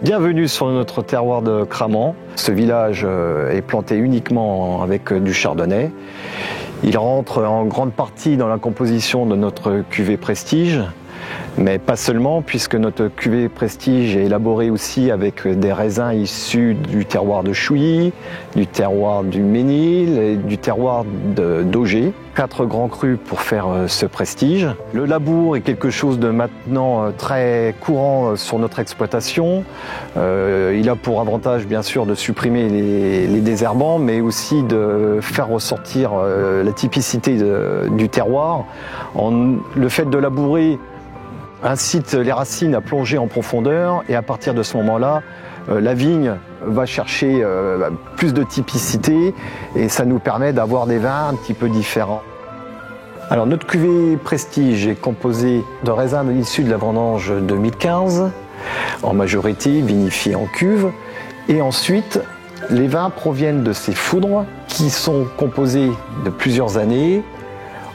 Bienvenue sur notre terroir de Cramant. Ce village est planté uniquement avec du chardonnay. Il rentre en grande partie dans la composition de notre cuvée Prestige, mais pas seulement, puisque notre cuvée Prestige est élaborée aussi avec des raisins issus du terroir de Chouilly, du terroir du Ménil et du terroir d'Auger. 4 grands crus pour faire ce Prestige. Le labour est quelque chose de maintenant très courant sur notre exploitation. Il a pour avantage bien sûr de supprimer les désherbants, mais aussi de faire ressortir la typicité du terroir. Le fait de labourer incite les racines à plonger en profondeur et à partir de ce moment-là, la vigne va chercher plus de typicité et ça nous permet d'avoir des vins un petit peu différents. Alors notre cuvée Prestige est composée de raisins issus de la vendange 2015, en majorité vinifiés en cuve, et ensuite les vins proviennent de ces foudres qui sont composés de plusieurs années.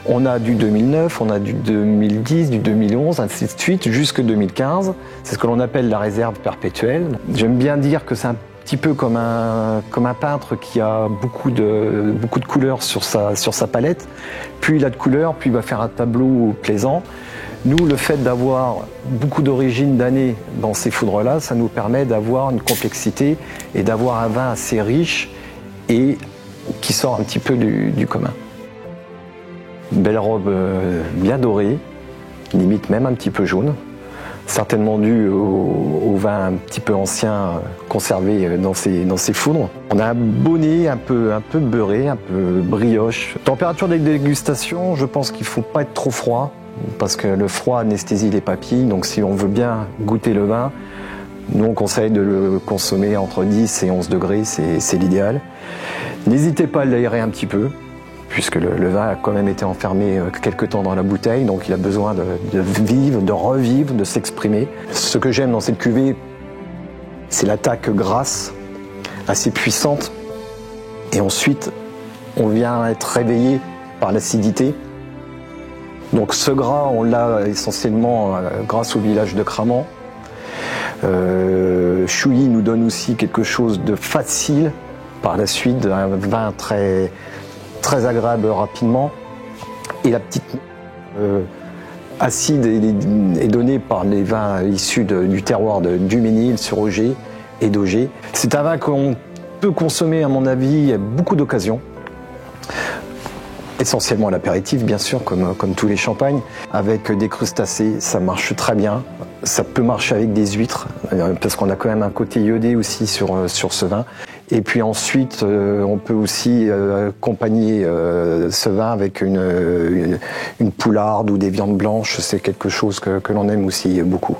On a du 2009, on a du 2010, du 2011, ainsi de suite, jusque 2015. C'est ce que l'on appelle la réserve perpétuelle. J'aime bien dire que c'est un petit peu comme un peintre qui a beaucoup de couleurs sur sa palette. Plus il a de couleurs, plus il va faire un tableau plaisant. Nous, le fait d'avoir beaucoup d'origines d'années dans ces foudres-là, ça nous permet d'avoir une complexité et d'avoir un vin assez riche et qui sort un petit peu du commun. Une belle robe bien dorée, limite même un petit peu jaune, certainement dû au vin un petit peu ancien conservé dans ces foudres. On a un bonnet un peu beurré, un peu brioche. Température de dégustation, je pense qu'il ne faut pas être trop froid, parce que le froid anesthésie les papilles, donc si on veut bien goûter le vin, nous on conseille de le consommer entre 10 et 11 degrés, c'est l'idéal. N'hésitez pas à l'aérer un petit peu, puisque le vin a quand même été enfermé quelque temps dans la bouteille, donc il a besoin de vivre, de revivre, de s'exprimer. Ce que j'aime dans cette cuvée, c'est l'attaque grasse, assez puissante, et ensuite on vient être réveillé par l'acidité. Donc ce gras, on l'a essentiellement grâce au village de Cramant. Chouilly nous donne aussi quelque chose de facile par la suite, un vin très agréable rapidement, et la petite acide est donnée par les vins issus du terroir du Ménil sur Auger et d'Auger. C'est un vin qu'on peut consommer à mon avis à beaucoup d'occasions, essentiellement à l'apéritif bien sûr, comme tous les champagnes. Avec des crustacés, ça marche très bien. Ça peut marcher avec des huîtres, parce qu'on a quand même un côté iodé aussi sur ce vin. Et puis ensuite, on peut aussi accompagner ce vin avec une poularde ou des viandes blanches. C'est quelque chose que l'on aime aussi beaucoup.